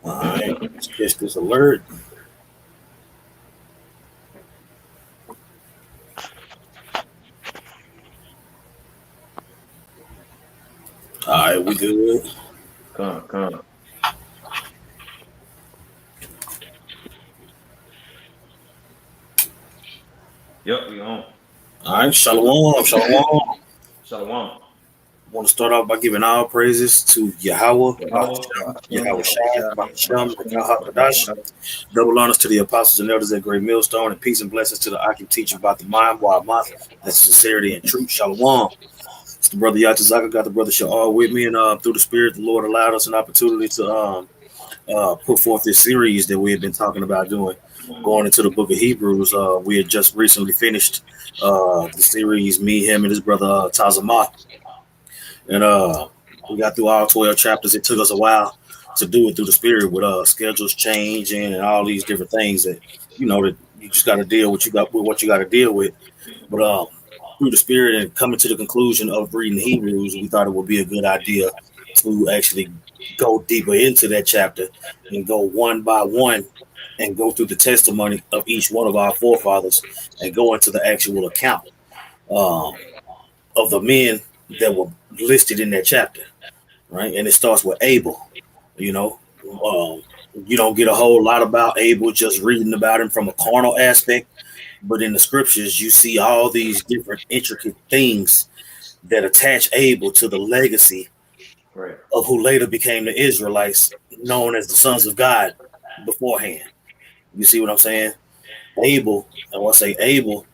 All right, let's catch this alert. All right, we good. Come. Yep, we on. All right, shalom, shalom. Shalom. Want to start off by giving all praises to Yahweh, Yahweh, Bahasham, Hashem, Yahweh Yahweh Shai, Shai, Bahasham, Hashem, Rakah Yahweh Kadash. Shai. Double honors to the apostles and elders at Great Millstone, and peace and blessings to the Akim teacher about the mind, Wa'amath, that's sincerity and truth. Shalom. It's the brother Yatazaka, got the brother Sha'ar with me, and through the Spirit, the Lord allowed us an opportunity to put forth this series that we had been talking about doing, going into the book of Hebrews. We had just recently finished the series, me, him, and his brother Tazamah. And we got through all 12 chapters. It took us a while to do it through the Spirit with schedules changing and all these different things that, that you just got to deal with what you got to deal with. But through the Spirit and coming to the conclusion of reading Hebrews, we thought it would be a good idea to actually go deeper into that chapter and go one by one and go through the testimony of each one of our forefathers and go into the actual account um, of the men that were listed in that chapter, right? And it starts with Abel. You know, you don't get a whole lot about Abel just reading about him from a carnal aspect, but in the scriptures, you see all these different intricate things that attach Abel to the legacy Right. of who later became the Israelites, known as the sons of God beforehand. You see what I'm saying? Abel, I want to say Abel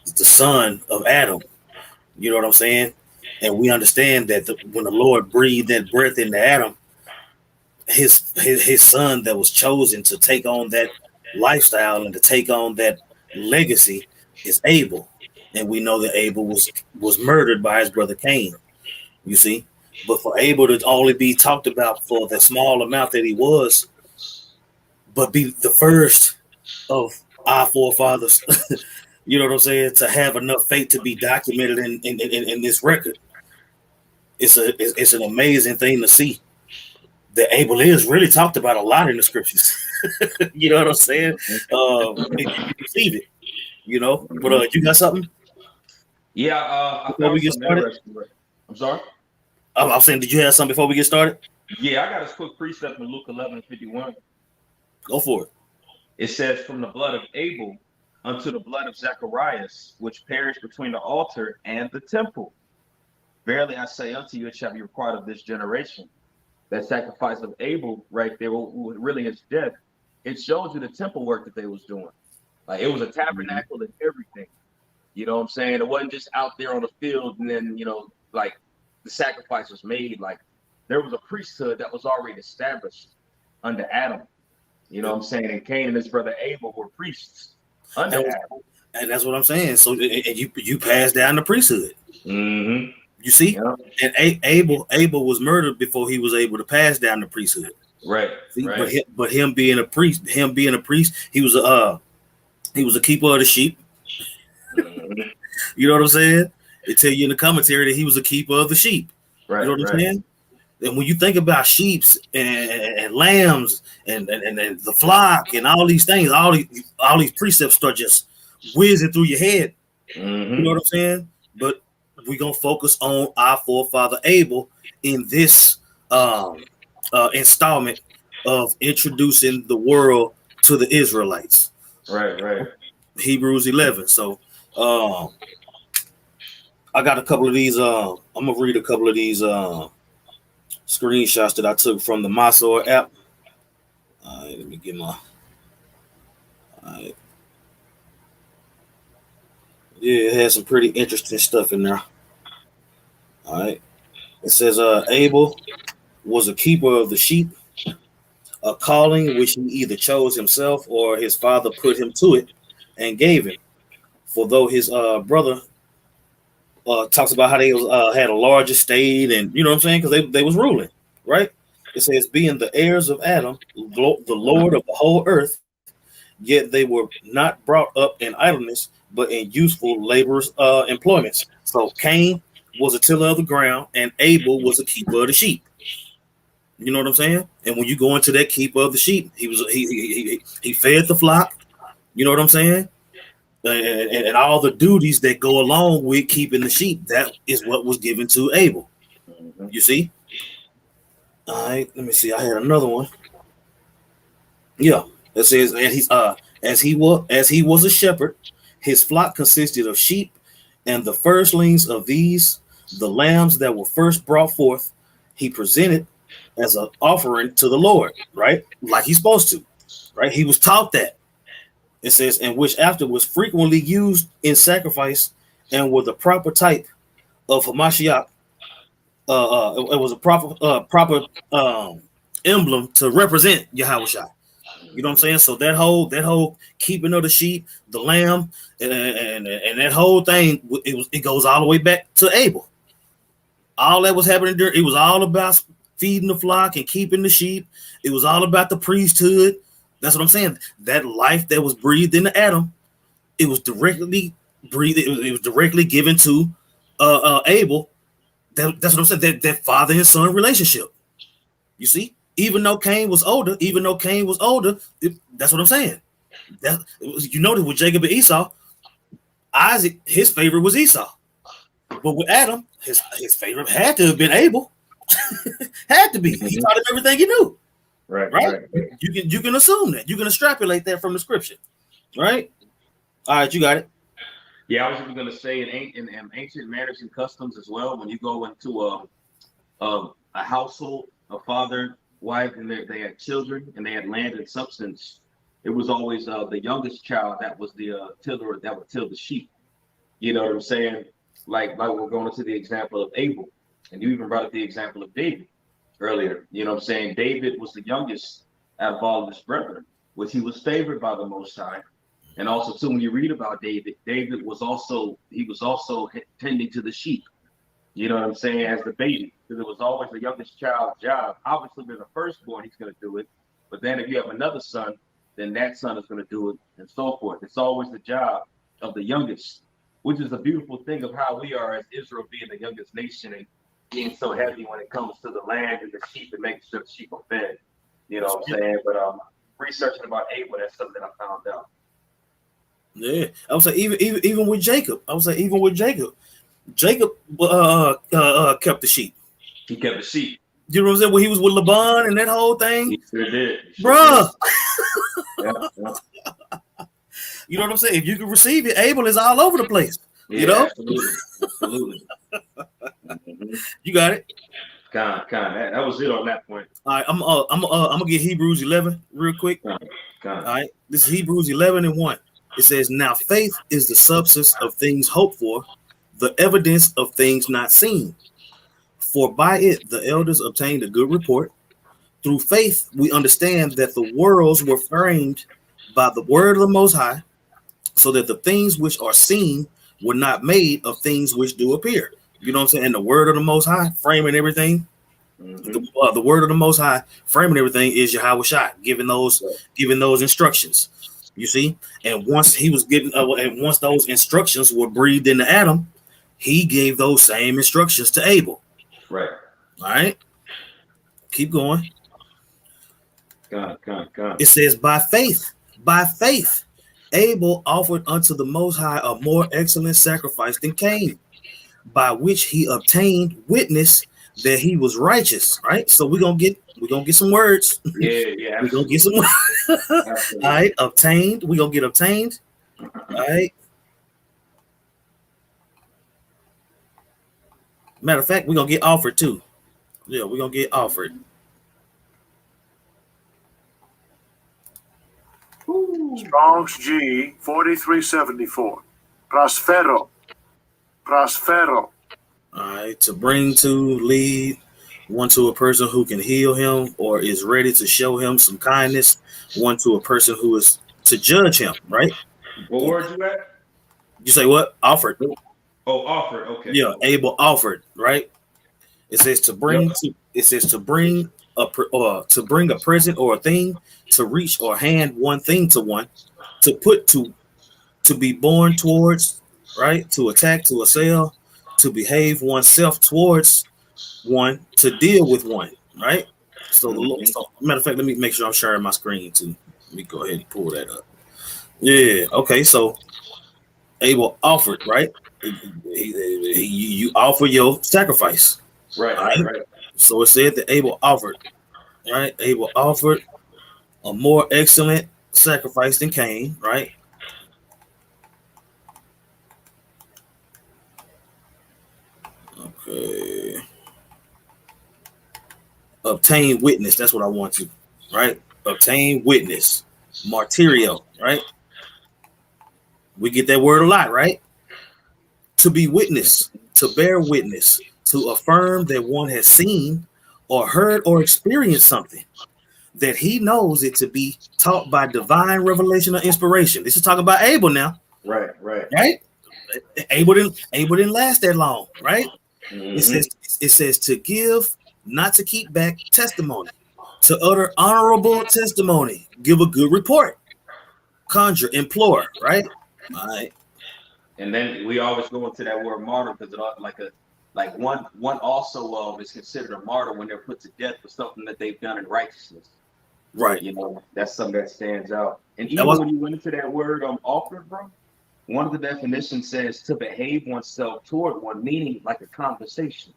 is the son of Adam. You know what I'm saying? And we understand that when the Lord breathed that breath into Adam, his son that was chosen to take on that lifestyle and to take on that legacy is Abel. And we know that Abel was murdered by his brother Cain. You see, but for Abel to only be talked about for the small amount that he was, but be the first of our forefathers, you know what I'm saying, to have enough faith to be documented in this record. It's an amazing thing to see that Abel is really talked about a lot in the scriptures. You know what I'm saying? If you receive it, But Mm-hmm. you got something Yeah, I before we found get something started? interesting. I'm sorry. I'm saying, did you have something before we get started? Yeah, I got a quick precept in Luke 11:51. Go for it. It says, "From the blood of Abel unto the blood of Zacharias, which perished between the altar and the temple. Verily I say unto you, it shall be required of this generation." That sacrifice of Abel right there, really his death, it shows you the temple work that they was doing. Like it was a Mhm. tabernacle and everything. You know what I'm saying? It wasn't just out there on the field and then, like the sacrifice was made. Like there was a priesthood that was already established under Adam. You know what I'm saying? And Cain and his brother Abel were priests under And, Adam. and that's what I'm saying. So and you pass down the priesthood. Mm-hmm. You see, Yeah. and Abel was murdered before he was able to pass down the priesthood. Right. See, Right. but him being a priest, he was a keeper of the sheep. Mm-hmm. You know what I'm saying? It tell you in the commentary that he was a keeper of the sheep. You know Right. what I'm Right. saying? And when you think about sheeps and lambs and the flock and all these things, all these precepts start just whizzing through your head. You know Mm-hmm. what I'm saying? But we're gonna focus on our forefather Abel in this installment of introducing the world to the Israelites. Right. Right. Hebrews 11. So um, I got a couple of these. I'm gonna read a couple of these screenshots that I took from the Masor app. Let me get my. Uh, yeah, it has some pretty interesting stuff in there. All right. It says Abel was a keeper of the sheep, a calling which he either chose himself or his father put him to it and gave him. For though his brother talks about how they had a large estate and you know what I'm saying because they was ruling, right? It says being the heirs of Adam, the Lord of the whole earth, yet they were not brought up in idleness, but in useful laborers' employments. So Cain was a tiller of the ground, and Abel was a keeper of the sheep. You know what I'm saying? And when you go into that keeper of the sheep, he fed the flock. You know what I'm saying? And all the duties that go along with keeping the sheep. That is what was given to Abel. Mm-hmm. You see? All right. Let me see. I had another one. Yeah. It says, and he's as he was a shepherd, his flock consisted of sheep, and the firstlings of these, the lambs that were first brought forth, he presented as an offering to the Lord, right? Like he's supposed to, right? He was taught that. It says, and which after was frequently used in sacrifice and were the proper type of Hamashiach. It was a proper emblem to represent Yahweh. You know what I'm saying? So that whole keeping of the sheep, the lamb, and that whole thing, it goes all the way back to Abel. All that was happening there, it was all about feeding the flock and keeping the sheep. It was all about the priesthood. That's what I'm saying. That life that was breathed into Adam, it was directly breathed. It was directly given to Abel. That's what I'm saying. That father and son relationship. You see, even though Cain was older, that's what I'm saying. You notice with Jacob and Esau, Isaac, his favorite was Esau, but with Adam, his favorite had to have been Abel. Had to be. He Mm-hmm. taught him everything he knew. Right, Right? right. You can assume that. You can extrapolate that from the scripture. Right? All right, you got it. Yeah, I was even going to say in ancient manners and customs as well. When you go into a household, a father, wife, and they had children and they had land and substance, it was always the youngest child that was the tiller that would till the sheep. You know what I'm saying? Like we're going into the example of Abel, and you even brought up the example of David earlier. You know what I'm saying? David was the youngest out of all of his brethren, which he was favored by the Most High. And also, too, when you read about David, David was also tending to the sheep. You know what I'm saying? As the baby, because it was always the youngest child's job. Obviously, with the firstborn, he's going to do it. But then if you have another son, then that son is going to do it, and so forth. It's always the job of the youngest, which is a beautiful thing of how we are as Israel being the youngest nation and being so heavy when it comes to the land and the sheep and making sure the sheep are fed. You know what I'm saying? But researching about Abel, that's something I found out. Yeah, I would say even with Jacob. Jacob kept the sheep. He kept the sheep. You know what I'm saying? When he was with Laban and that whole thing, He sure did. He sure bruh. did. Yeah, yeah. You know what I'm saying? If you can receive it, Abel is all over the place. You Yeah, know, absolutely. Absolutely. Mm-hmm. you got it. Kind. That was it on that point. All right, I'm gonna get Hebrews 11 real quick. All Kind. right, this is Hebrews 11:1. It says, "Now faith is the substance of things hoped for, the evidence of things not seen. For by it the elders obtained a good report. Through faith we understand that the worlds were framed by the word of the Most High, so that the things which are seen were not made of things which do appear." You know what I'm saying? And the word of the Most High framing everything. Mm-hmm. The word of the Most High framing everything is Yahweh Shai, giving those instructions. You see, and once he was getting, and once those instructions were breathed into Adam, he gave those same instructions to Abel. Right. All right, keep going. Kind. It says, by faith, Abel offered unto the Most High a more excellent sacrifice than Cain, by which he obtained witness that he was righteous. Right. So we're gonna get some words. Yeah, We're gonna get absolutely. some. All Absolutely. right, obtained. We're gonna get obtained. All right. Matter of fact, we're gonna get offered too. Yeah, we're gonna get offered. Woo. Strong's G 4374. Prospero. Prospero. All right, to bring to lead one to a person who can heal him or is ready to show him some kindness, one to a person who is to judge him, right? What word you at? You say what? Offered. Oh, offer. Okay. Yeah, Abel offered, right? It says to Yep. bring to it says to bring a present or a thing, to reach or hand one thing to one, to put to be born towards, right? To attack, to assail, to behave oneself towards one, to deal with one, right? So the Lord, so, matter of fact, let me make sure I'm sharing my screen too. Let me go ahead and pull that up. Yeah. Okay. So Abel offered, right? You offer your sacrifice. Right, All right, right. right. So it said that Abel offered, right? Abel offered a more excellent sacrifice than Cain, right? Okay. Obtain witness. That's what I want to, right? Obtain witness. Martyrio, right? We get that word a lot, right? To be witness, to bear witness, to affirm that one has seen or heard or experienced something that he knows it to be taught by divine revelation or inspiration. This is talking about Abel now, Right, right. right? Abel didn't last that long, right? Mm-hmm. It says to give, not to keep back testimony, to utter honorable testimony, give a good report, conjure, implore, right? All right. And then we always go into that word martyr because it like one also is considered a martyr when they're put to death for something that they've done in righteousness. Right. You know, that's something that stands out. And That even was when you went into that word offered, bro, one of the definitions says to behave oneself toward one, meaning like a conversation.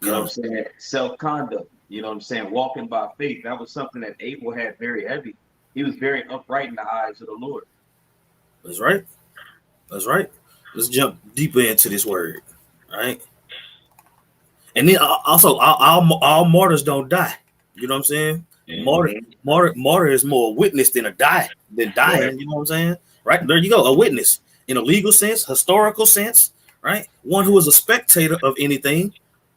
You know what I'm saying? Self-conduct. You know what I'm saying? Walking by faith. That was something that Abel had very heavy. He was very upright in the eyes of the Lord. That's right. That's right. Let's jump deeper into this word. All right. And then also, all martyrs don't die. You know what I'm saying? Martyr is more a witness than dying. Right. You know what I'm saying? Right there, you go, a witness in a legal sense, historical sense, right? One who is a spectator of anything,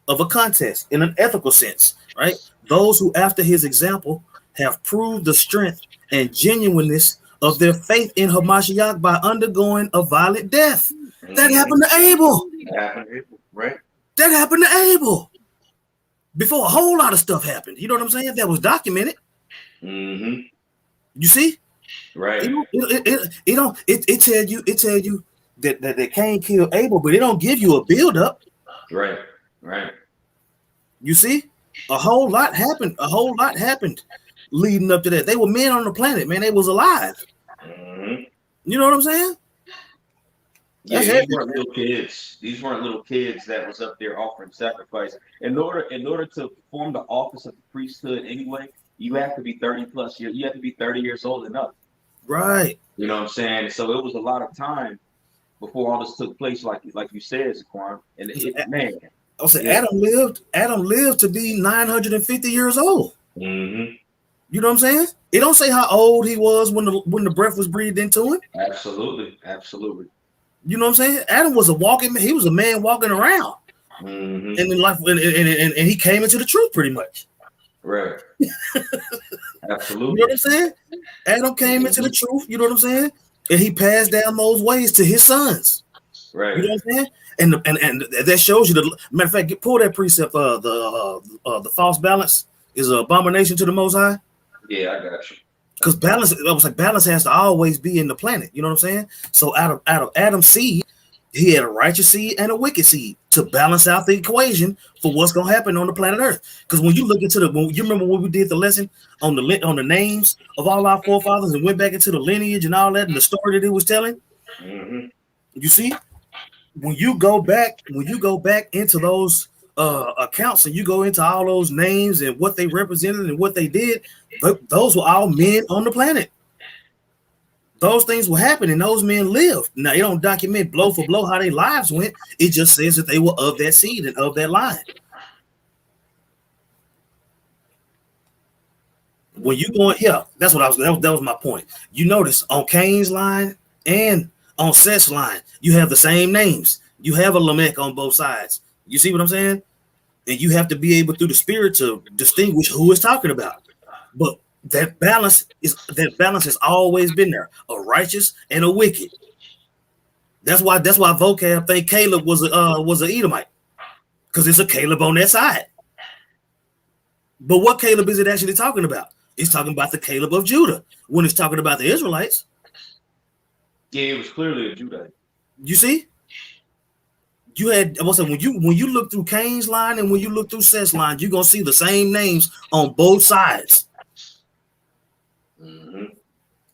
of a contest, in an ethical sense, right? Those who, after his example, have proved the strength and genuineness of their faith in Hamashiach by undergoing a violent death. That happened to Abel. Right. That happened to Abel before a whole lot of stuff happened. You know what I'm saying? That was documented. Mm-hmm. You see? Right. It tell you that Cain killed Abel, but it don't give you a build up. Right. Right. You see? A whole lot happened. A whole lot happened leading up to that. They were men on the planet, man. They was alive. Mm-hmm. You know what I'm saying? Yeah, That's these heavy. weren't little kids. These weren't little kids that was up there offering sacrifice. In order to perform the office of the priesthood anyway, you have to be 30 plus years. You have to be 30 years old and up. Right. You know what I'm saying? So it was a lot of time before all this took place, like you said, Zaquan. And man, I said yeah. Adam lived to be 950 years old. Mm-hmm. You know what I'm saying? It don't say how old he was when the breath was breathed into him. Absolutely. Absolutely. You know what I'm saying? Adam was he was a man walking around. Mm-hmm. And in life, and he came into the truth pretty much. Right. Absolutely. You know what I'm saying? Adam came into the truth. You know what I'm saying? And he passed down those ways to his sons. Right. You know what I'm saying? And that shows you the matter of fact. Pull that precept. The false balance is an abomination to the Most High. Yeah, I got you. Because balance has to always be in the planet. You know what I'm saying? So out of Adam's seed, he had a righteous seed and a wicked seed to balance out the equation for what's gonna happen on the planet Earth. Because when you look into you remember when we did the lesson on the names of all our forefathers and went back into the lineage and all that and the story that it was telling. Mm-hmm. You see, when you go back into those accounts and you go into all those names and what they represented and what they did, those were all men on the planet. Those things will happen and those men lived. Now, they don't document blow for blow how their lives went. It just says that they were of that seed and of that line. When you go in here, that's what that was my point. You notice on Cain's line and on Seth's line, you have the same names. You have a Lamech on both sides. You see what I'm saying? And you have to be able through the spirit to distinguish who is talking about. But that balance has always been there, a righteous and a wicked. That's why vocab think Caleb was an Edomite, because it's a Caleb on that side. But what Caleb is it actually talking about? It's talking about the Caleb of Judah when it's talking about the Israelites. Yeah, it was clearly a Judite. You see You had what's that? When you look through Cain's line and when you look through Seth's line, you're gonna see the same names on both sides. Mm-hmm.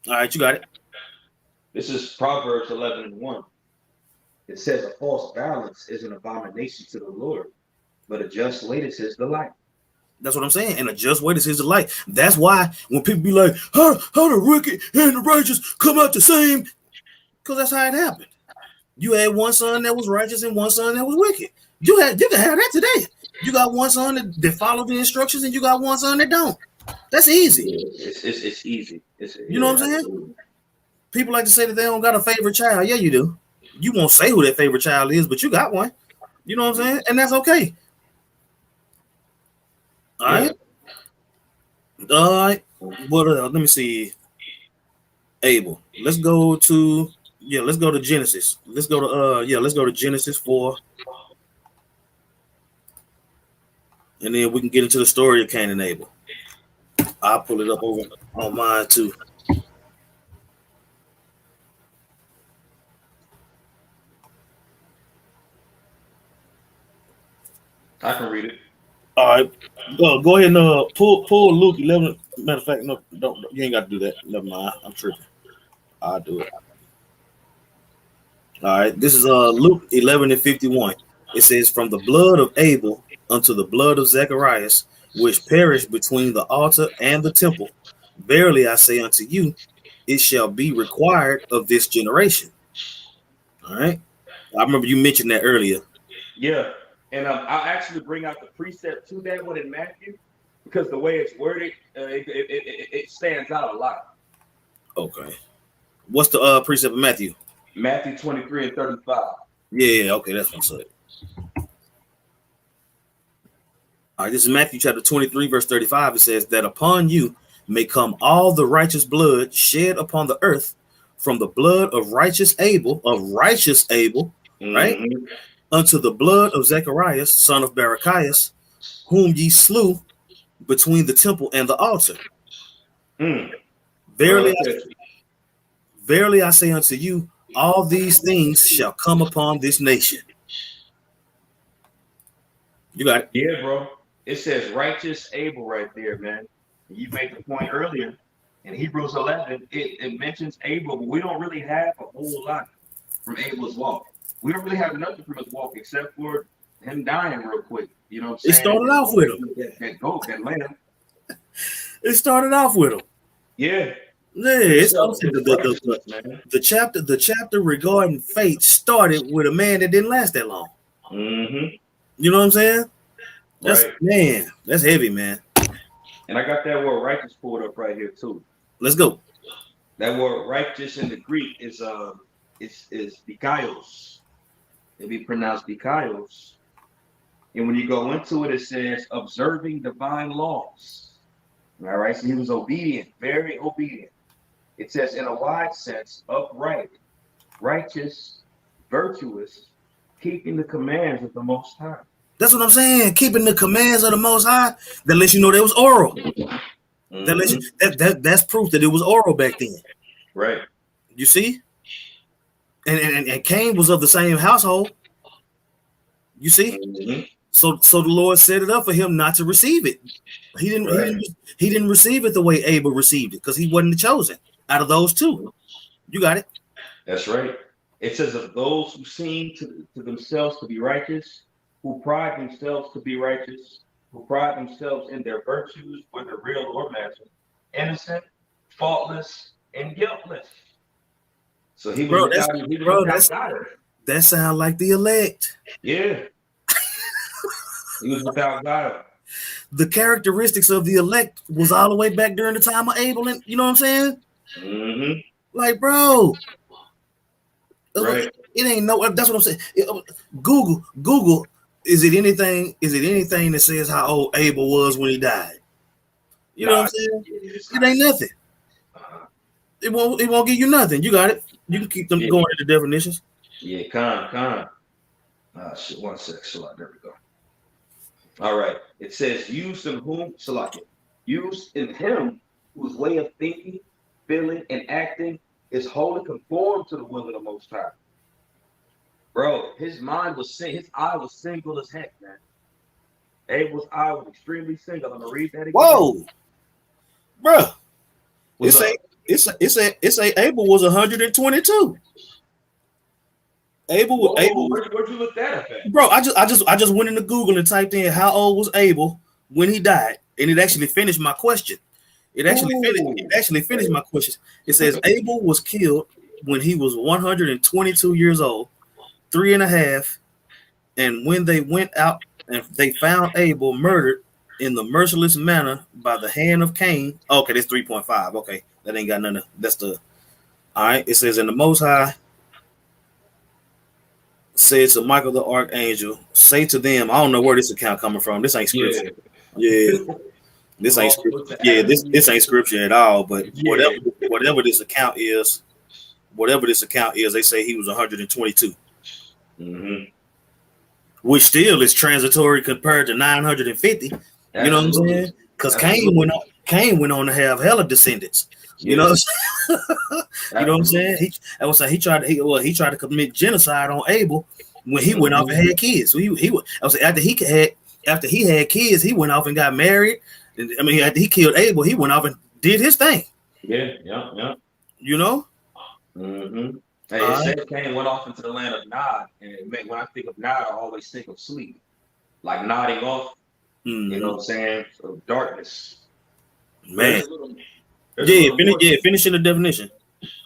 All right, you got it. This is Proverbs 11:1. It says, "A false balance is an abomination to the Lord, but a just weight is His delight." That's what I'm saying. And a just weight is His delight. That's why when people be like, how the wicked and the righteous come out the same? Because that's how it happened. You had one son that was righteous and one son that was wicked. You can have that today. You got one son that follow the instructions and you got one son that don't. That's easy. It's easy. You know what I'm saying? People like to say that they don't got a favorite child. Yeah, you do. You won't say who that favorite child is, but you got one. You know what I'm saying? And that's okay. All right. All right. What let me see. Abel. Let's go to Genesis. Let's go to Genesis 4. And then we can get into the story of Cain and Abel. I'll pull it up over on mine too. I can read it. All right. Go ahead and pull Luke 11. Matter of fact, no, don't you ain't got to do that. Never mind. I'm tripping. I'll do it. All right. This is Luke 11:51. It says, "From the blood of Abel unto the blood of Zacharias, which perished between the altar and the temple. Verily I say unto you, it shall be required of this generation." All right. I remember you mentioned that earlier. Yeah. And I'll actually bring out the precept to that one in Matthew because the way it's worded, it stands out a lot. Okay. What's the precept of Matthew? Matthew 23:35. Yeah, okay, that's what's up. All right, this is Matthew chapter 23, verse 35. It says that upon you may come all the righteous blood shed upon the earth, from the blood of righteous Abel, right? Mm-hmm. Unto the blood of Zacharias, son of Barachias, whom ye slew between the temple and the altar. Verily I say unto you, all these things shall come upon this nation. You got it. Yeah, bro. It says righteous Abel right there, man. You made the point earlier in Hebrews 11. It mentions Abel, but we don't really have a whole lot from Abel's walk. We don't really have nothing from his walk except for him dying real quick. You know what I'm saying? It started off with him. That goat, that lamb. It started off with him. Yeah. Yeah, it's the chapter regarding faith started with a man that didn't last that long. Mm-hmm. You know what I'm saying? That's right. Man, that's heavy, man. And I got that word righteous pulled up right here too. Let's go. That word righteous in the Greek is dikaios. It be pronounced dikaios. And when you go into it, it says observing divine laws. All right, so he was obedient, very obedient. It says in a wide sense, upright, righteous, virtuous, keeping the commands of the Most High. That's what I'm saying. Keeping the commands of the Most High. That lets you know that was oral. Mm-hmm. That lets you, that's proof that it was oral back then. Right. You see? And Cain was of the same household. You see? Mm-hmm. So the Lord set it up for him not to receive it. He didn't receive it the way Abel received it because he wasn't the chosen out of those two. You got it. That's right. It says of those who seem to themselves to be righteous, who pride themselves to be righteous, who pride themselves in their virtues, whether real or imagined, innocent, faultless, and guiltless. So he was without God. That sounds like the elect. Yeah. He was without God. The characteristics of the elect was all the way back during the time of Abel, and you know what I'm saying? Mm-hmm. Like, bro, right. It ain't no. That's what I'm saying. Google. Is it anything that says how old Abel was when he died? You know what I'm saying? It ain't nothing. It won't give you nothing. You got it. You can keep them going into definitions. Yeah, con. Shit, 1 sec. There we go. All right. It says, used in him whose way of thinking, feeling, and acting is wholly conformed to the will of the Most High. Bro, his mind was his eye was single as heck, man. Abel's eye was extremely single. I'm gonna read that again. Whoa, bro. What's It's up? a Abel was 122. Abel, Where'd you look that up at? bro. I just went into Google and typed in how old was Abel when he died, and it actually finished my question. It actually finished my question. It says Abel was killed when he was 122 years old, 3.5, and when they went out and they found Abel murdered in the merciless manner by the hand of Cain. Okay, that's 3.5. Okay, that ain't got none of that's the all right. It says, in the Most High said to Michael the archangel, say to them, I don't know where this account coming from. This ain't scripture. Yeah. This ain't scripture. Yeah, this ain't scripture at all. But whatever this account is, they say he was 122. Mm-hmm. Which still is transitory compared to 950. You know what I'm saying? Because Cain went on to have hella descendants. You know what I'm saying? You know what I'm saying? He tried to commit genocide on Abel when he went off and had kids. So after he had kids, he went off and got married. And I mean, after he killed Abel, he went off and did his thing. Yeah. You know? Mm-hmm. Hey, it says Cain went off into the land of Nod, and when I think of Nod, I always think of sleep, like nodding off. Mm-hmm. You know what I'm saying? So darkness. Man. Finishing the definition.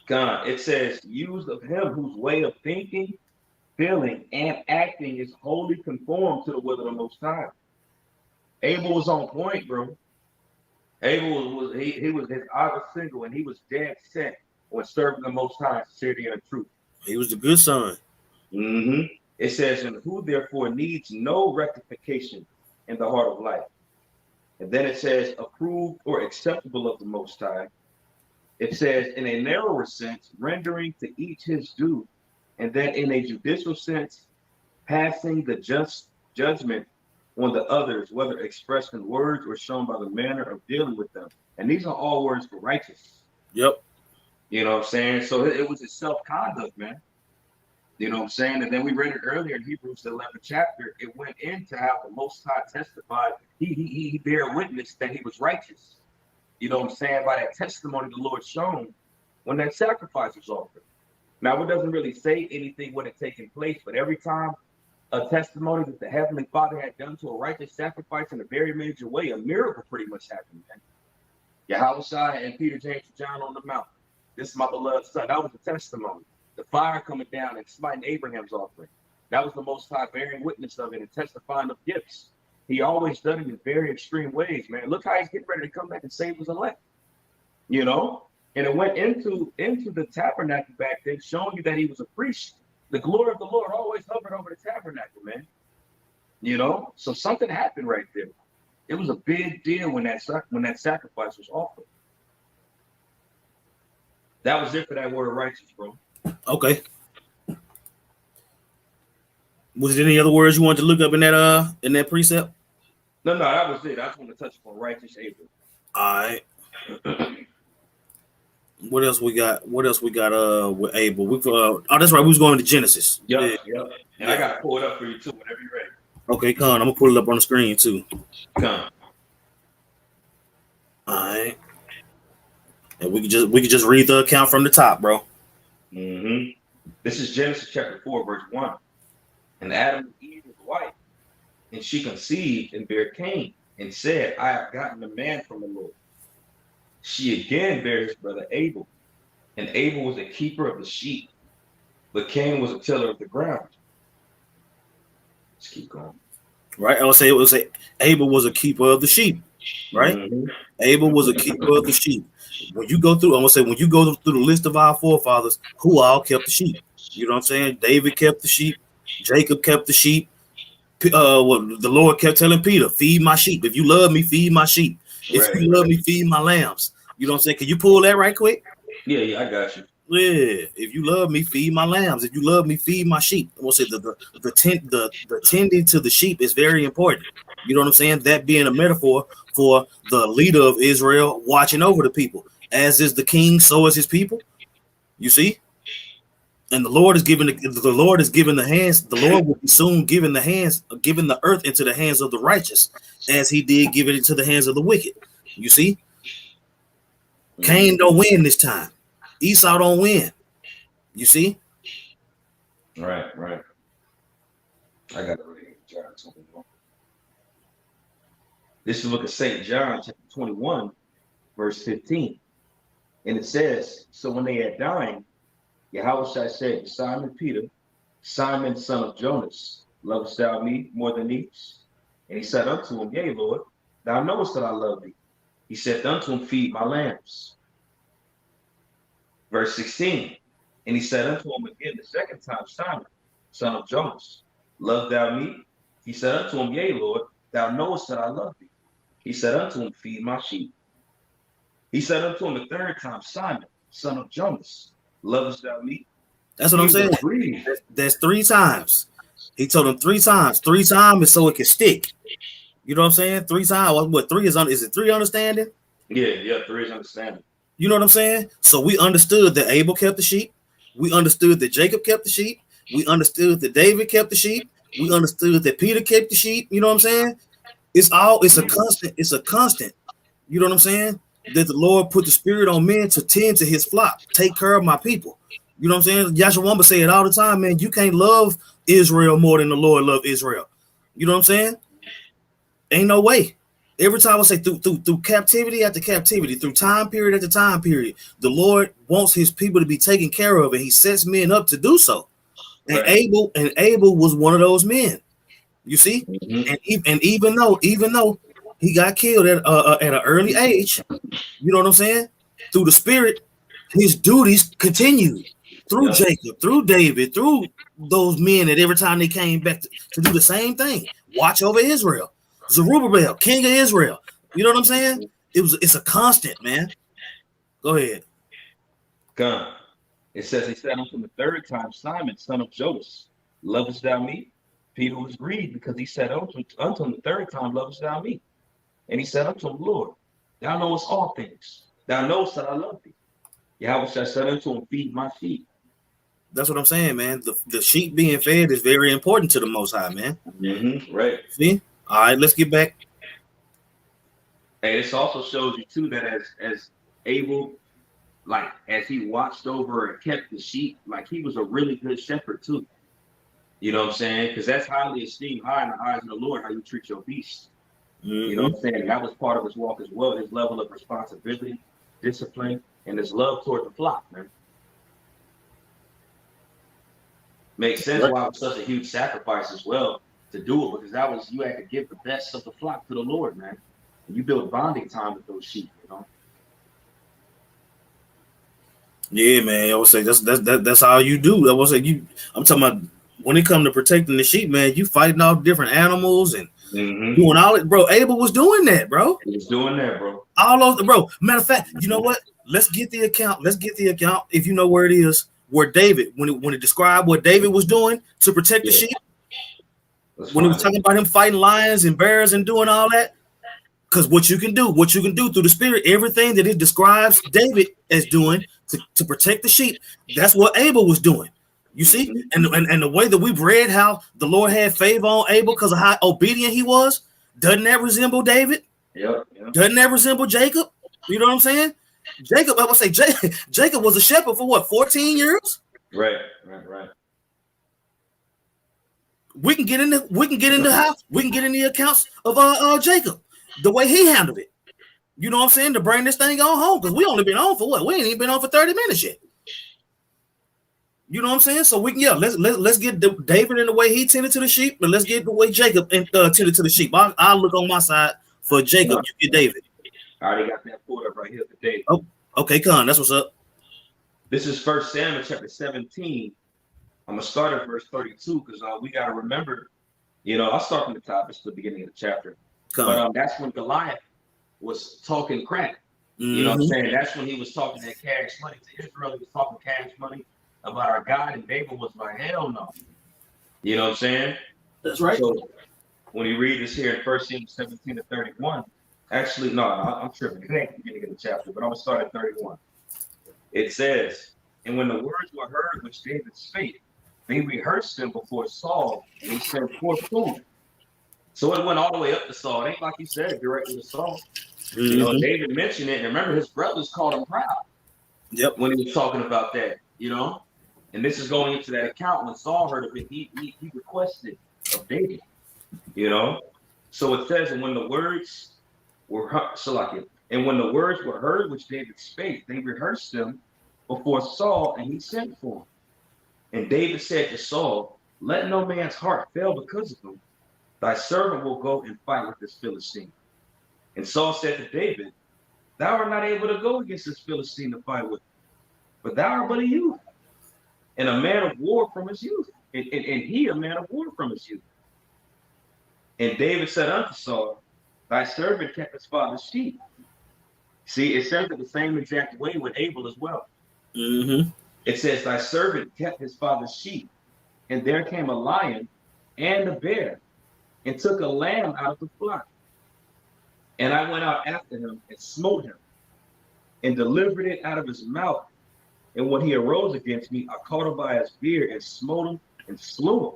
God, it says, used of him whose way of thinking, feeling, and acting is wholly conformed to the will of the Most High. Abel was on point, bro. Abel was his eye was single, and he was dead set on serving the Most High, sincerity and truth. He was the good son. Mm-hmm. It says, and who therefore needs no rectification in the heart of life. And then it says, approved or acceptable of the Most High. It says, in a narrower sense, rendering to each his due. And then in a judicial sense, passing the just judgment on the others, whether expressed in words or shown by the manner of dealing with them. And these are all words for righteous. Yep. You know what I'm saying? So it was a self-conduct, man. You know what I'm saying? And then we read it earlier in Hebrews, the 11th chapter. It went into how the Most High testified. He bare witness that he was righteous. You know what I'm saying? By that testimony the Lord shown when that sacrifice was offered. Now, it doesn't really say anything when it taken place, but every time a testimony that the Heavenly Father had done to a righteous sacrifice in a very major way, a miracle pretty much happened, man. Yahweh and Peter, James, and John on the mountain. This is my beloved son. That was the testimony. The fire coming down and smiting Abraham's offering. That was the Most High bearing witness of it and testifying of gifts. He always done it in very extreme ways, man. Look how he's getting ready to come back and save his elect. You know? And it went into the tabernacle back then, showing you that he was a priest. The glory of the Lord always hovered over the tabernacle, man. You know? So something happened right there. It was a big deal when that sacrifice was offered. That was it for that word righteous, bro. Okay. Was there any other words you wanted to look up in that precept? No, that was it. I just want to touch upon righteous Abel. All right. What else we got? With Abel? That's right. We was going to Genesis. Yep. And I got to pull it up for you too whenever you're ready. Okay, come on. I'm gonna pull it up on the screen too. Come. All right. And we could just read the account from the top, bro. Mm-hmm. This is Genesis chapter 4, verse 1. And Adam and Eve was wife, and she conceived and bare Cain, and said, I have gotten a man from the Lord. She again bare his brother Abel, and Abel was a keeper of the sheep, but Cain was a tiller of the ground. Let's keep going. Right, I would say Abel was a keeper of the sheep. Right, Abel was a keeper of the sheep. When you go through the list of our forefathers, who all kept the sheep? You know what I'm saying? David kept the sheep. Jacob kept the sheep. The Lord kept telling Peter, feed my sheep. If you love me, feed my sheep. If you love me, feed my lambs. You know what I'm saying? Can you pull that right quick? Yeah, I got you. Yeah. If you love me, feed my lambs. If you love me, feed my sheep. We'll say the tending to the sheep is very important. You know what I'm saying? That being a metaphor for the leader of Israel watching over the people. As is the king, so is his people. You see? And the Lord is giving the hands. The Lord will be soon giving the earth into the hands of the righteous, as He did give it into the hands of the wicked. You see, Cain don't win this time. Esau don't win. You see, Right. I got to read John 21. This is the book of St. John, chapter 21, verse 15. And it says, so when they had dined, Yahushua said to Simon Peter, Simon, son of Jonas, lovest thou me more than these? And he said unto him, yea, Lord, thou knowest that I love thee. He said unto him, feed my lambs. Verse 16. And he said unto him again the second time, Simon, son of Jonas, love thou me? He said unto him, yea, Lord, thou knowest that I love thee. He said unto him, feed my sheep. He said unto him the third time, Simon, son of Jonas, lovest thou me? That's what I'm saying. That's 3 times. He told him 3 times. 3 times is so it can stick. You know what I'm saying? 3 times. What 3 is it 3 understanding? Yeah, 3 is understanding. You know what I'm saying? So we understood that Abel kept the sheep. We understood that Jacob kept the sheep. We understood that David kept the sheep. We understood that Peter kept the sheep. You know what I'm saying? It's a constant. It's a constant. You know what I'm saying? That the Lord put the spirit on men to tend to His flock, take care of my people. You know what I'm saying? Yahshua say it all the time, man. You can't love Israel more than the Lord loved Israel. You know what I'm saying? Ain't no way. Every time I say through captivity after captivity, through time period after time period, the Lord wants His people to be taken care of, and He sets men up to do so. And Abel was one of those men. You see, and even though he got killed at an early age, you know what I'm saying? Through the Spirit, his duties continued through Jacob, through David, through those men that every time they came back to do the same thing, watch over Israel. Zerubbabel, king of Israel. You know what I'm saying? It's a constant, man. Go ahead. Come. It says he said unto him the third time, Simon, son of Jonas, lovest thou me? Peter was grieved because he said unto him the third time, lovest thou me? And he said unto him, Lord, thou knowest all things. Thou knowest that I love thee. Yahweh said unto him, feed my sheep. That's what I'm saying, man. The sheep being fed is very important to the Most High, man. Right. See? All right, let's get back. And this also shows you too that as Abel, like as he watched over and kept the sheep, like he was a really good shepherd too. You know what I'm saying? Because that's highly esteemed, high in the eyes of the Lord, how you treat your beast. You know what I'm saying? That was part of his walk as well, his level of responsibility, discipline, and his love toward the flock, man. Makes sense why it was such a huge sacrifice as well to do it, because you had to give the best of the flock to the Lord, man. And you build bonding time with those sheep, you know. Yeah, man. I would say that's all you do. I would say I'm talking about when it comes to protecting the sheep, man. You fighting off different animals and doing all it, bro. Abel was doing that, bro. He was doing that, bro. All over, bro. Matter of fact, you know what? Let's get the account. If you know where it is, where David, when it described what David was doing to protect the sheep, when it was talking about him fighting lions and bears and doing all that. Because what you can do through the Spirit, everything that it describes David as doing to protect the sheep, that's what Abel was doing. You see, and the way that we've read how the Lord had favor on Abel because of how obedient he was, doesn't that resemble David? Yep. Doesn't that resemble Jacob? You know what I'm saying? Jacob, I would say Jacob was a shepherd for what, 14 years? Right. We can get in the accounts of Jacob, the way he handled it. You know what I'm saying? To bring this thing on home, because we only been on for what? We ain't even been on for 30 minutes yet. You know what I'm saying? So we can, let's get David in the way he tended to the sheep, and let's get the way Jacob tended to the sheep. I'll look on my side for Jacob. You get David. I already got that pulled up right here for David. Oh, okay, Con, that's what's up. This is 1 Samuel chapter 17. I'm gonna start at verse 32 because we gotta remember, I'll start from the top. It's the beginning of the chapter. But that's when Goliath was talking crap. You know what I'm saying? That's when he was talking that cash money to Israel. He was talking cash money about our God, and David was like, hell no. You know what I'm saying? That's right. So when you read this here in 1 Samuel 17 to 31, actually, no, I'm tripping. It ain't the beginning of the chapter, but I'm gonna start at 31. It says, And when the words were heard which David spake, they rehearsed them before Saul, and he sent forth to him. So it went all the way up to Saul. It ain't like he said it directly to Saul. You know, Mm-hmm. David mentioned it, and remember his brothers called him proud Yep. when he was talking about that, you know. And this is going into that account. When Saul heard of it, he requested of David, you know. So it says, and when the words were and when the words were heard which David spake, they rehearsed them before Saul, and he sent for him. And David said to Saul, let no man's heart fail because of him. Thy servant will go and fight with this Philistine. And Saul said to David, thou art not able to go against this Philistine to fight with him, but thou art but a youth, and a man of war from his youth, and he a man of war from his youth. And David said unto Saul, thy servant kept his father's sheep. See, it says it the same exact way with Abel as well. Mm-hmm. It says, thy servant kept his father's sheep, and there came a lion and a bear, and took a lamb out of the flock. And I went out after him and smote him, and delivered it out of his mouth. And when he arose against me, I caught him by his beard and smote him and slew him.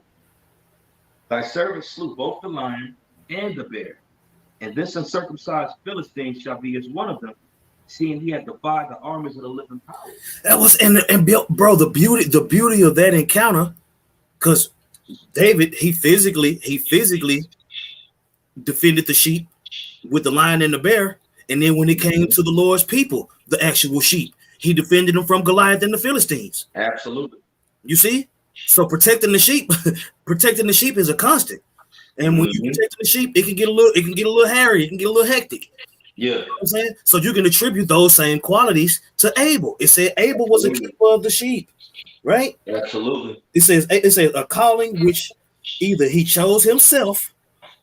Thy servant slew both the lion and the bear, and this uncircumcised Philistine shall be as one of them, seeing he had defied the armies of the living power. That was bro, the beauty of that encounter, because David he physically defended the sheep with the lion and the bear, and then when it came to the Lord's people, the actual sheep, he defended them from Goliath and the Philistines. Absolutely. You see, so protecting the sheep is a constant. And when you protect the sheep, it can get a little hairy, it can get a little hectic. Yeah. You know what I'm saying? So you can attribute those same qualities to Abel. It said Abel was a keeper of the sheep, right? Absolutely. It says a calling which either he chose himself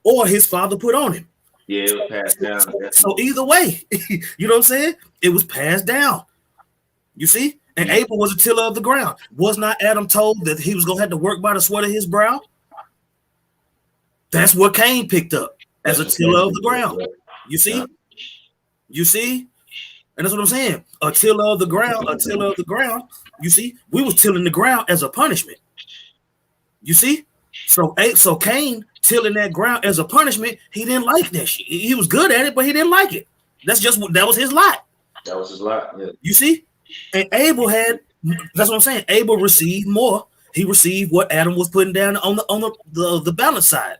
or his father put on him. Yeah, it was passed down. So either way, you know what I'm saying? It was passed down. You see? And Abel was a tiller of the ground. Was not Adam told that he was going to have to work by the sweat of his brow? That's what Cain picked up as a tiller of the ground. You see? Yeah. You see? And that's what I'm saying. A tiller of the ground. You see? We was tilling the ground as a punishment. You see? So Cain tilling that ground as a punishment, he didn't like that shit. He was good at it, but he didn't like it. That was his lot. That was his lot, yeah. You see? And Abel that's what I'm saying. Abel received more. He received what Adam was putting down on the balance side.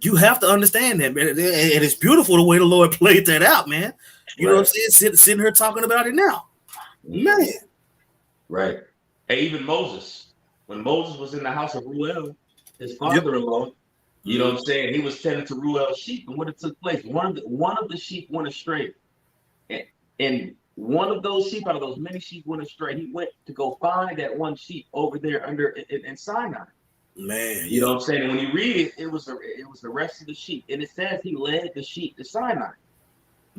You have to understand that, man. And it's beautiful the way the Lord played that out, man. You know what I'm saying? Sitting here talking about it now. Man. Right. Hey, even Moses, when Moses was in the house of Ruel, his father-in-law, you know what I'm saying? He was tending to Ruel's sheep. And what it took place, one of the sheep went astray. And one of those sheep, out of those many sheep, went astray. He went to go find that one sheep over there in Sinai. Man, you know what I'm saying? And when you read it, it was the rest of the sheep, and it says he led the sheep to Sinai.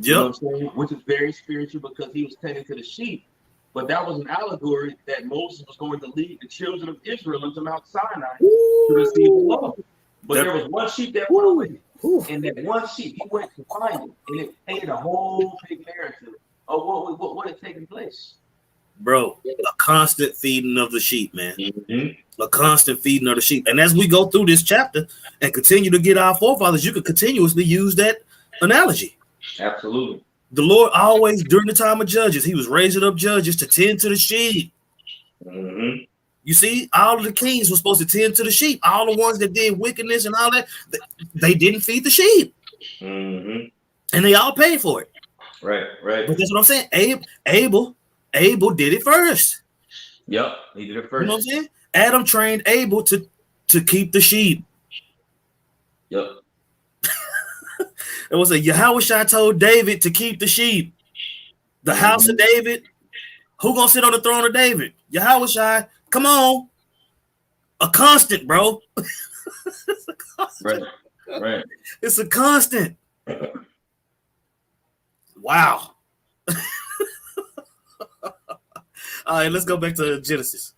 You know what I'm saying? Which is very spiritual because he was tending to the sheep. But that was an allegory that Moses was going to lead the children of Israel into Mount Sinai to receive the law. But there was one sheep that went away, and that one sheep he went to find it, and it painted a whole big narrative of what had taken place. Bro, a constant feeding of the sheep, man. A constant feeding of the sheep. And as we go through this chapter and continue to get our forefathers, you could continuously use that analogy. Absolutely. The Lord always, during the time of judges, he was raising up judges to tend to the sheep. You see, all of the kings were supposed to tend to the sheep. All the ones that did wickedness and all that, they didn't feed the sheep. And they all paid for it. Right. But that's what I'm saying. Abel did it first. Yep, he did it first. You know what I'm saying? Adam trained Abel to keep the sheep. Yep. It was Yahushua told David to keep the sheep. The house of David. Who gonna sit on the throne of David? Yahushua. Come on. A constant, bro. It's a constant. Right. It's a constant. Wow. All right, let's go back to Genesis.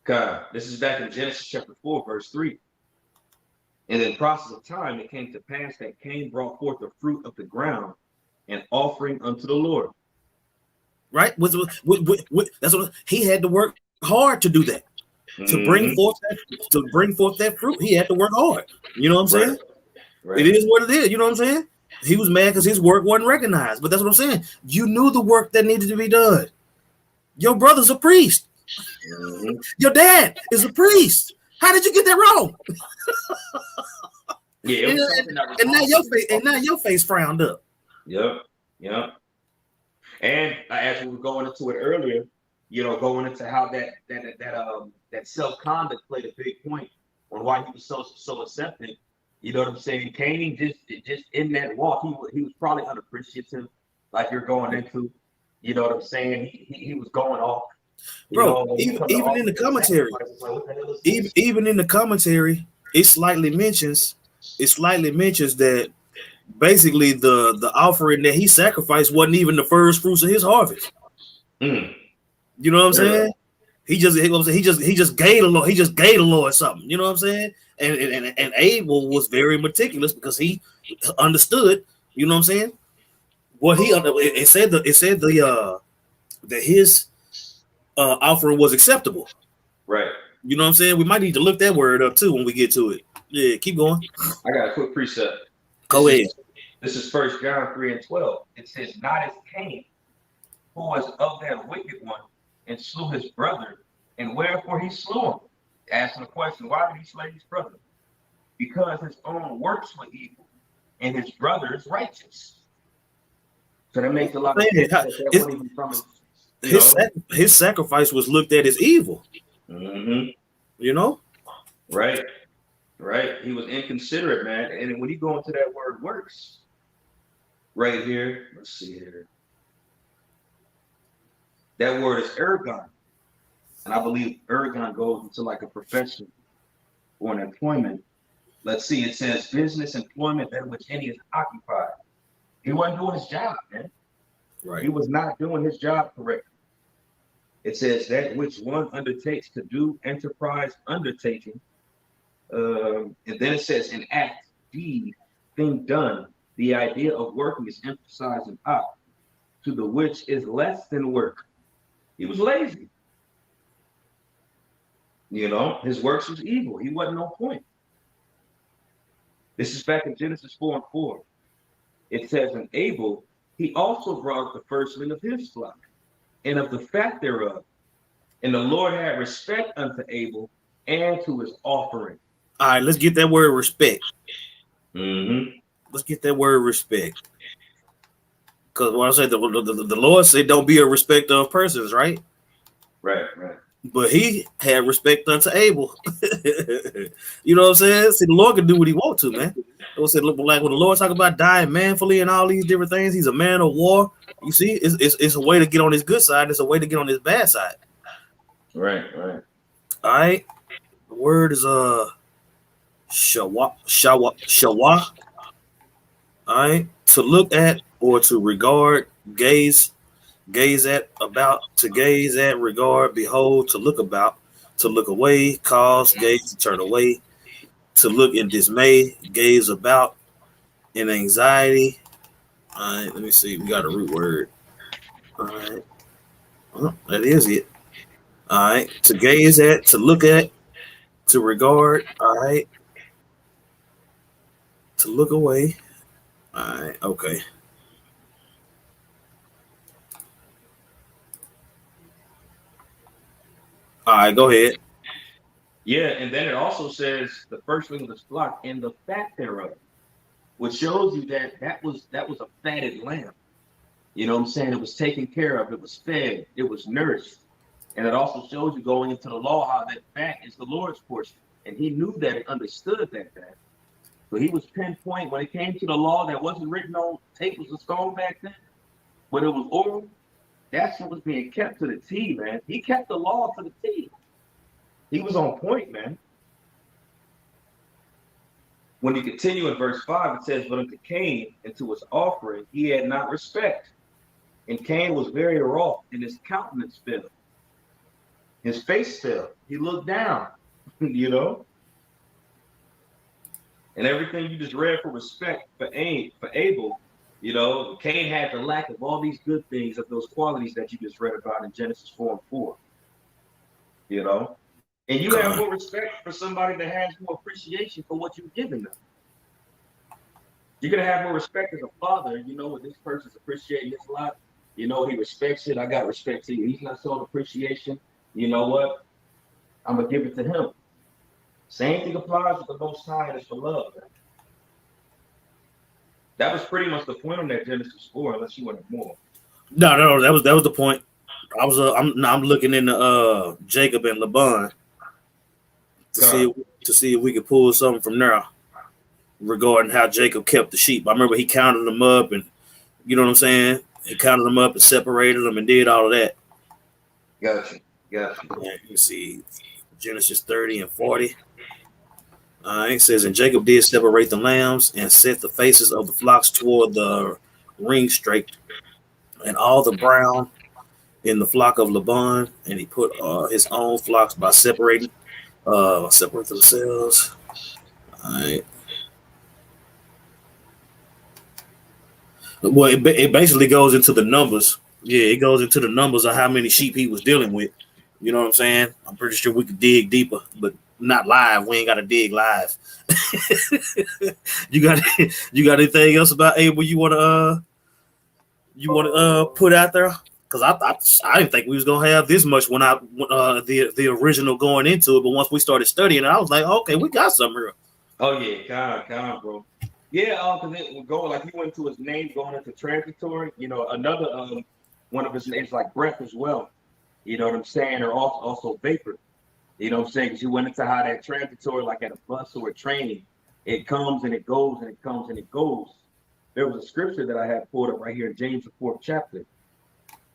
God, this is back in Genesis chapter 4, verse 3. And in the process of time, it came to pass that Cain brought forth the fruit of the ground, an offering unto the Lord. right? That's what he had to work hard to do that. To bring forth that fruit, he had to work hard. You know what I'm saying? Right. It is what it is. You know what I'm saying? He was mad because his work wasn't recognized. But that's what I'm saying. You knew the work that needed to be done. Your brother's a priest. Your dad is a priest. How did you get that wrong? Yeah, it was something that was and now your face frowned up. Yep. And as we were going into it earlier, going into how that self-conduct played a big point on why he was so accepted. You know what I'm saying? Cain just in that walk, he was probably unappreciative, like you're going into. You know what I'm saying? He was going off. Bro, even in the commentary, even in the commentary, it slightly mentions that basically the offering that he sacrificed wasn't even the first fruits of his harvest. You know what I'm saying? He just gave the Lord something. You know what I'm saying? And Abel was very meticulous because he understood. You know what I'm saying? What it said that his offering was acceptable. Right. You know what I'm saying? We might need to look that word up too when we get to it. Yeah, keep going. I got a quick precept. Go ahead. This is 1 John 3:12. It says, "Not as Cain, who was of that wicked one, and slew his brother, and wherefore he slew him." Asking the question, why did he slay his brother? Because his own works were evil, and his brother is righteous. So that makes a lot of sense. His sacrifice was looked at as evil. You know? Right. He was inconsiderate, man. And when you go into that word works, right here, let's see here. That word is ergon. And I believe ergon goes into like a profession or an employment. Let's see, it says business, employment, that which any is occupied. He wasn't doing his job, man. Right. He was not doing his job correctly. It says that which one undertakes to do, enterprise, undertaking. And then it says an act, deed, thing done. The idea of working is emphasized in op, to the which is less than work. He was lazy. His works was evil. He wasn't on point. This is back in Genesis 4:4. It says, "And Abel, he also brought the firstling of his flock, and of the fat thereof. And the Lord had respect unto Abel and to his offering." All right, let's get that word respect. Mm-hmm. Let's get that word respect. Because when I say the Lord said, "Don't be a respecter of persons," right? Right. But he had respect unto Abel. You know what I'm saying? See, the Lord can do what he wants to, man. I said, look, like when the Lord talk about dying manfully and all these different things, he's a man of war. You see, it's a way to get on his good side. It's a way to get on his bad side. Right. All right. The word is shawa. All right. To look at or to regard, gaze at, about, to gaze at, regard, behold, to look about, to look away, cause, gaze, to turn away, to look in dismay, gaze about, in anxiety. All right, let me see. We got a root word. All right. Well, that is it. All right. To gaze at, to look at, to regard. All right. To look away. All right. Okay. All right, go ahead. Yeah, and then it also says the firstling of his flock and the fat thereof, which shows you that was a fatted lamb. You know what I'm saying? It was taken care of. It was fed. It was nourished. And it also shows you going into the law how that fat is the Lord's portion. And he knew that and understood that. So he was pinpoint when it came to the law that wasn't written on tables of stone back then, but it was oral. That's what was being kept to the T, man. He kept the law to the T. He was on point, man. When you continue in verse 5, it says, "But unto Cain and to his offering he had not respect. And Cain was very wroth, and his countenance fell. His face fell. He looked down, And everything you just read for respect for Abel You know, Cain had the lack of all these good things, of those qualities that you just read about in Genesis 4 and 4. You know, and you have God. more respect for somebody that has more appreciation for what you've given them. You're gonna have more respect as a father. You know, when this person's appreciating this a lot, you know, he respects it. I got respect to you. He's not showing appreciation. You know what? I'm gonna give it to him. Same thing applies with the Most High and it's for love. Man. That was pretty much the point on that Genesis 4, unless you wanted more. No, that was the point. I'm looking into Jacob and Laban to see if we could pull something from there regarding how Jacob kept the sheep. I remember he counted them up, and you know what I'm saying. He counted them up and separated them and did all of that. Gotcha. You see Genesis 30 and 40. It says, and Jacob did separate the lambs and set the faces of the flocks toward the ring straight, and all the brown in the flock of Laban, and he put his own flocks by separating, separate themselves. All right. Well, it basically goes into the numbers. Yeah, it goes into the numbers of how many sheep he was dealing with. You know what I'm saying? I'm pretty sure we could dig deeper, but not live. We ain't got to dig live. you got anything else about Abel you want to put out there? Because I didn't think we was gonna have this much when the original going into it, but once we started studying, I was like, okay, we got something here. Oh yeah, God, bro. Yeah, because it would go like he went to his name going into transitory. You know, another one of his names like breath as well. You know what I'm saying? Or also vapor. You know what I'm saying? Because you went into how that transitory, like at a bus or a train, it comes and it goes and it comes and it goes. There was a scripture that I had pulled up right here in James the 4th chapter.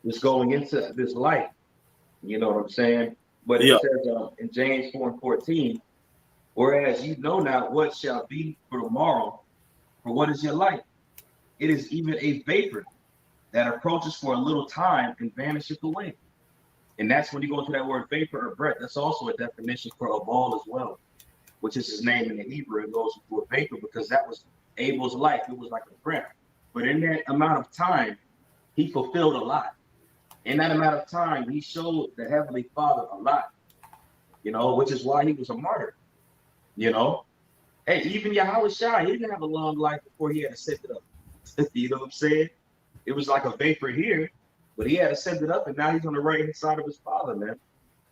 It's going into this life. You know what I'm saying? But it says in James 4 and 14, whereas you know not what shall be for tomorrow, for what is your life? It is even a vapor that approaches for a little time and vanisheth away. And that's when you go into that word vapor or breath. That's also a definition for Abel as well, which is his name in the Hebrew. It goes for vapor because that was Abel's life. It was like a breath. But in that amount of time, he fulfilled a lot. In that amount of time, he showed the Heavenly Father a lot, you know, which is why he was a martyr, you know. Hey, even Yahweh Shai, he didn't have a long life before he had to send it up. You know what I'm saying? It was like a vapor here, but he had to send it up, and now he's on the right hand side of his Father, man.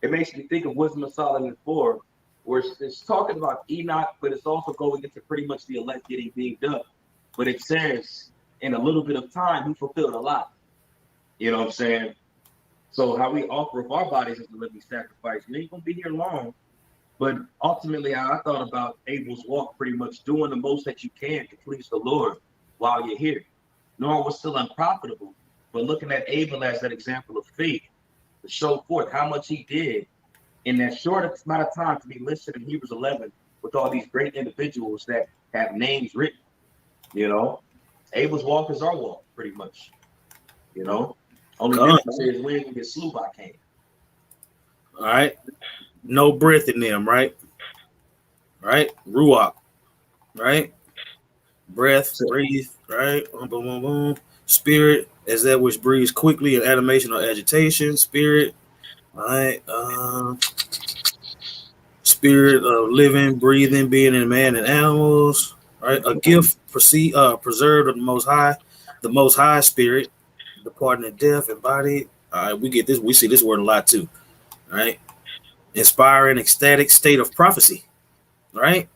It makes me think of Wisdom of Solomon 4, where it's talking about Enoch, but it's also going into pretty much the elect getting being done. But it says, in a little bit of time, he fulfilled a lot. You know what I'm saying? So how we offer up our bodies as a living sacrifice, we ain't gonna be here long. But ultimately, I thought about Abel's walk pretty much doing the most that you can to please the Lord while you're here. Nor was still unprofitable, but looking at Abel as that example of faith to show forth how much he did in that short amount of time to be listed in Hebrews 11 with all these great individuals that have names written. You know, Abel's walk is our walk, pretty much. You know, only difference is we ain't gonna get slew by Cain. All right. No breath in them, right? Right? Ruach, right? Breath, breathe, right? Boom, boom, boom, boom. Spirit, as that which breathes quickly in animation or agitation. Spirit, right? Spirit of living, breathing, being in man and animals, right? A gift preserved of the most high spirit, departing in death and body. All right, we get this, we see this word a lot too, right? Inspiring, ecstatic state of prophecy, right?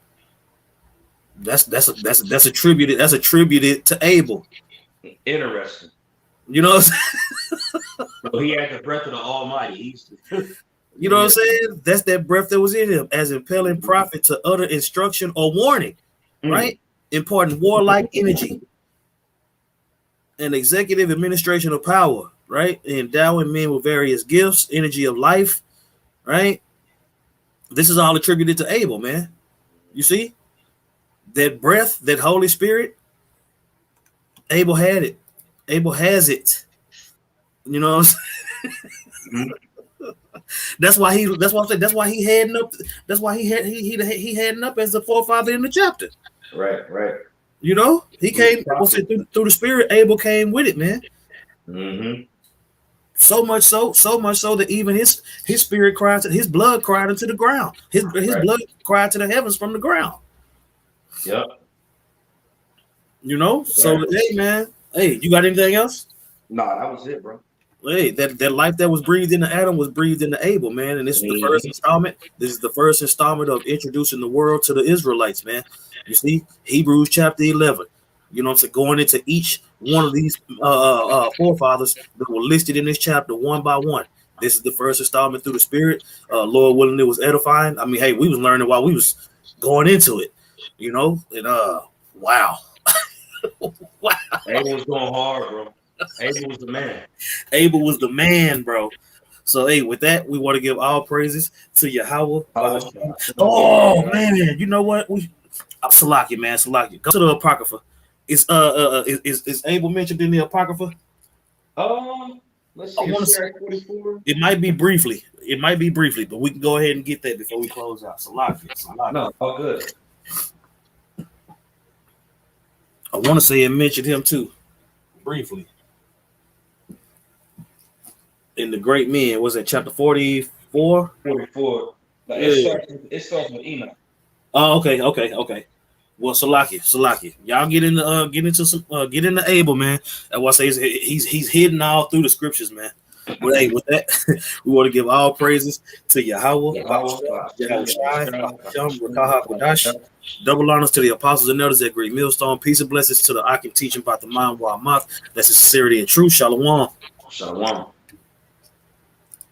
That's attributed to Abel. Interesting. You know what I'm saying? So he had the breath of the Almighty. You know what I'm saying? That's that breath that was in him, as impelling prophet to utter instruction or warning, right? Imparting warlike energy and executive administration of power, right? Endowing men with various gifts, energy of life, right? This is all attributed to Abel, man. You see? That breath, that Holy Spirit, Abel had it. Abel has it. You know what I'm saying? That's why he heading up. That's why he heading up as the forefather in the chapter. Right. You know, he came through the spirit. Abel came with it, man. Mm-hmm. So much so that even his spirit cried, his blood cried into the ground. His blood cried to the heavens from the ground. Yep. You know, so hey, man, hey, you got anything else? Nah, that was it, bro. Hey, that life that was breathed into Adam was breathed into Abel, man. And this is the first installment. This is the first installment of introducing the world to the Israelites, man. You see, Hebrews chapter 11. You know what I'm saying? Going into each one of these forefathers that were listed in this chapter one by one. This is the first installment through the Spirit. Lord willing, it was edifying. I mean, hey, we was learning while we was going into it, you know. And wow. Wow. Abel was going hard, bro. Abel was the man. Abel was the man, bro. So, hey, with that, we want to give all praises to Yahweh. Oh, man. You know what? Salaki, man. Salaki. Go to the Apocrypha. Is Abel mentioned in the Apocrypha? Let's see. It might be briefly. But we can go ahead and get that before we close out. Salaki. No, all good. I want to say it mentioned him too, briefly. In the Great Men, was it chapter 44? 44. It starts with Enoch. Oh, okay. Well, Salaki. Y'all get into Abel, man. That's why I say he's hidden all through the scriptures, man. But hey, with that, we want to give all praises to Yahweh, double honors to the apostles and elders at Great Millstone. Peace and blessings to the Akim teaching about the mind, that's the sincerity and truth. Shalom. Shalom.